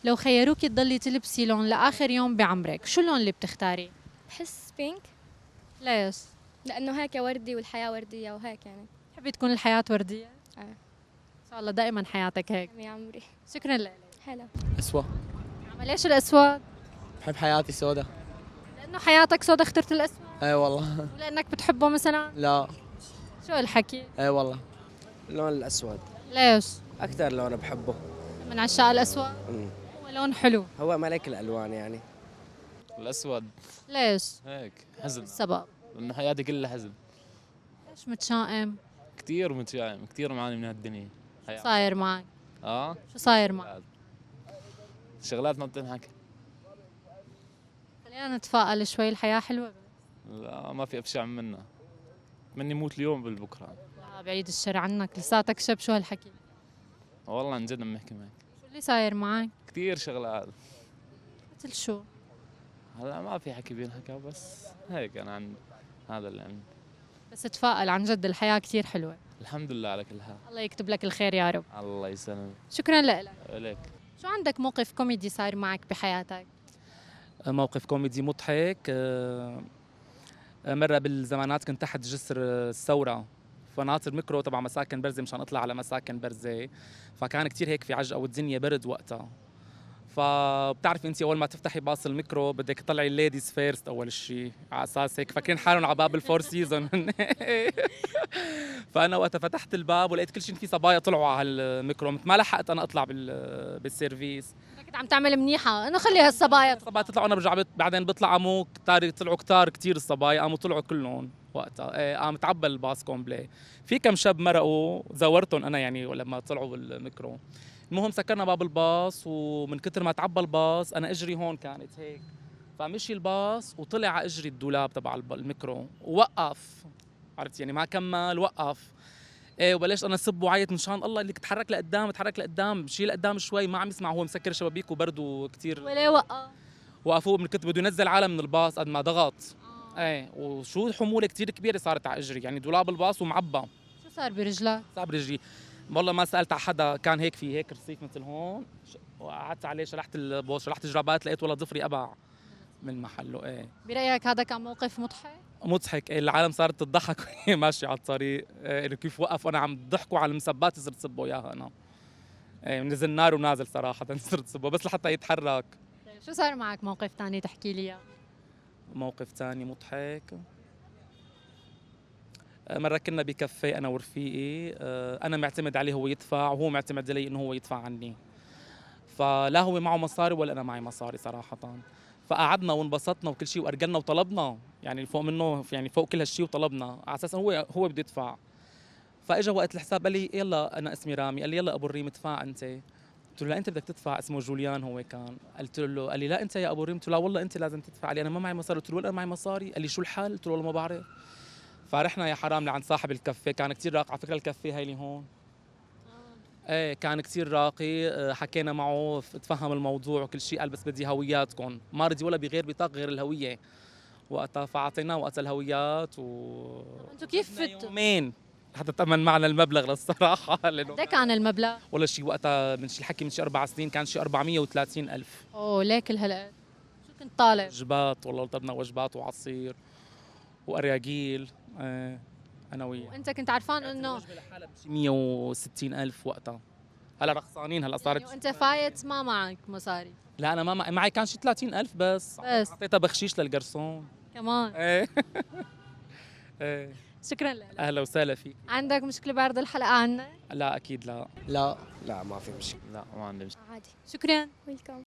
لو خيروكي تضلي تلبسي لون لآخر يوم بعمرك، شو اللون اللي بتختاري؟ بحس بينك، ليش؟ لأنه هيك وردي والحياة وردية وهيك يعني. تحبي تكون الحياة وردية؟ آه. إن شاء الله دائما حياتك هيك. يا عمري. شكرا لك. هلا. أسود. ليش الأسود؟ بحب حياتي سودة. لأنه حياتك سودا اخترت الأسود؟ اي والله. ولأنك بتحبه مثلا؟ لا. شو الحكي؟ اي والله. اللون الأسود ليش؟ أكثر لون بحبه. من عشاق الأسود؟ مم. هو لون حلو. هو ملك الألوان يعني. الأسود. ليش؟ هيك حزن، السبب؟ لأنه حياتي كلها حزن. ليش متشائم؟ كثير متشائم، كثير معاني من هالدنيا. شو صاير معك؟ اه شو صاير معك؟ شغلات ما بتنحكى. خلينا نتفائل شوي، الحياة حلوة. لا ما في أبشع منها. مني موت اليوم بالبكرة. لا بعيد الشر عنك، لساتك شب، شو هالحكي؟ والله عن جد عم نحكي معك. شو اللي صاير معك؟ كثير شغلات. مثل شو؟ هلا ما في حكي بينحكى، بس هيك أنا عن هذا اللي عندي. بس تفائل، عن جد الحياة كتير حلوة. الحمد لله على كل حال. الله يكتب لك الخير يا رب. الله يسلمك. شكرا لك. إليك. شو عندك موقف كوميدي صار معك بحياتك؟ موقف كوميدي مضحك. مرة بالزمانات كنت تحت جسر الثورة، فناطر ميكرو تبع مساكن برزة مشان اطلع على مساكن برزة، فكان كتير هيك في عجقة والدنيا برد وقتها. فبتعرفي انت اول ما تفتحي باص الميكرو بدك تطلعي الليديز فيرست اول شيء، على اساس هيك فاكرين حالهم على باب الفور سيزون. فانا وقتها فتحت الباب ولقيت كل شيء في صبايا طلعوا على الميكرو، ما لحقت انا اطلع بالسيرفيس. كنت عم تعمل منيحة انه خلي هالصبايا. الصبايا تطلعوا، انا برجع بعدين بيطلع قاموا كتار، طلعوا كتار كتير الصبايا، قاموا طلعوا كلهم وقتها. قام تعبى الباص كومبلي، في كم شاب مرقوا زورتهم انا يعني لما طلعوا بالميكرو. المهم سكرنا باب الباص، ومن كتر ما تعبى الباص انا اجري هون كانت هيك، فمشي الباص وطلع على اجري الدولاب تبع الميكرو ووقف، عرفت يعني ما كمل وقف. وبلشت انا اسب وعيط مشان الله اللي تحرك لقدام، تحرك لقدام، شيل لقدام شوي، ما عم يسمع، هو مسكر شبابيك وبرده كثير. وليه وقف؟ وقفوه من كتر بده ينزل عالم من الباص قد ما ضغط. وشو حموله كثير كبيره صارت على اجري، يعني دولاب الباص ومعبى. شو صار برجلك؟ صار برجلي، والله ما سالت على حدا، كان هيك في هيك رصيف مثل هون، وقعدت عليه، شلحت البوس، شلحت الجرابات، لقيت والله ضفري ابع من محله. برايك هذا كان موقف مضحك؟ مضحك. العالم صارت تضحك وهي ماشيه على الطريق، انه كيف وقف وانا عم ضحكوا على المسبات، صرت سبه اياها انا. نزل نار ونازل صراحه، صرت سبه بس لحتى يتحرك. طيب شو صار معك موقف ثاني تحكي لي اياه؟ موقف ثاني مضحك، مرة كنا بكافيه أنا ورفيقي، أنا معتمد عليه هو يدفع، وهو معتمد علي إنه هو يدفع عني، فلا هو معه مصاري ولا أنا معي مصاري صراحة. فقعدنا وانبسطنا وكل شيء وأرجلنا وطلبنا، يعني فوق منه، يعني فوق كل هالشيء، وطلبنا على أساس هو بده يدفع. فاجا وقت الحساب قال لي يلا، أنا اسمي رامي، قال لي يلا أبو الريم ادفع أنت. قلت له لا أنت بدك تدفع، اسمه جوليان هو كان. قلت له، قال لي لا أنت يا أبو الريم. قلت له لا والله أنت لازم تدفع. قال لي أنا ما معي مصاري. قلت له ولا أنا معي مصاري. قال لي شو الحل؟ قلت له والله ما بعرف. فرحنا يا حرام لعند صاحب الكافيه، كان كتير راقي على فكره الكافيه هاي اللي هون. كان كتير راقي، حكينا معه، تفهم الموضوع وكل شيء، قال بس بدي هوياتكم، ما رضي ولا بغير بطاقه غير الهويه وقتها. فاعطيناه وقتها الهويات انتوا كيف فتوا؟ يومين حتى تمن معنا المبلغ للصراحه. قد كان المبلغ؟ والله شيء وقتها من شي الحكي من شي 4 سنين كان شي 430,000. اوه ليه كل هالقد؟ شو كنت طالب؟ وجبات، والله طلبنا وجبات وعصير وأرياجيل. أنا وياه. وانت كنت عرفان انه 160,000 وقتها، هلا رخصانين، هلا صارت يعني وانت فايت ما معك مصاري؟ لا أنا ما معي كان شي 30,000 بس أعطيتها بخشيش للجرسون كمان. ايه. ايه. شكرا لك. أهلا وسهلا فيك. عندك مشكلة بعرض الحلقة عنا؟ لا أكيد لا. لا ما في مشكلة. لا ما عندي مشكلة. عادي. شكرا. ويلكم.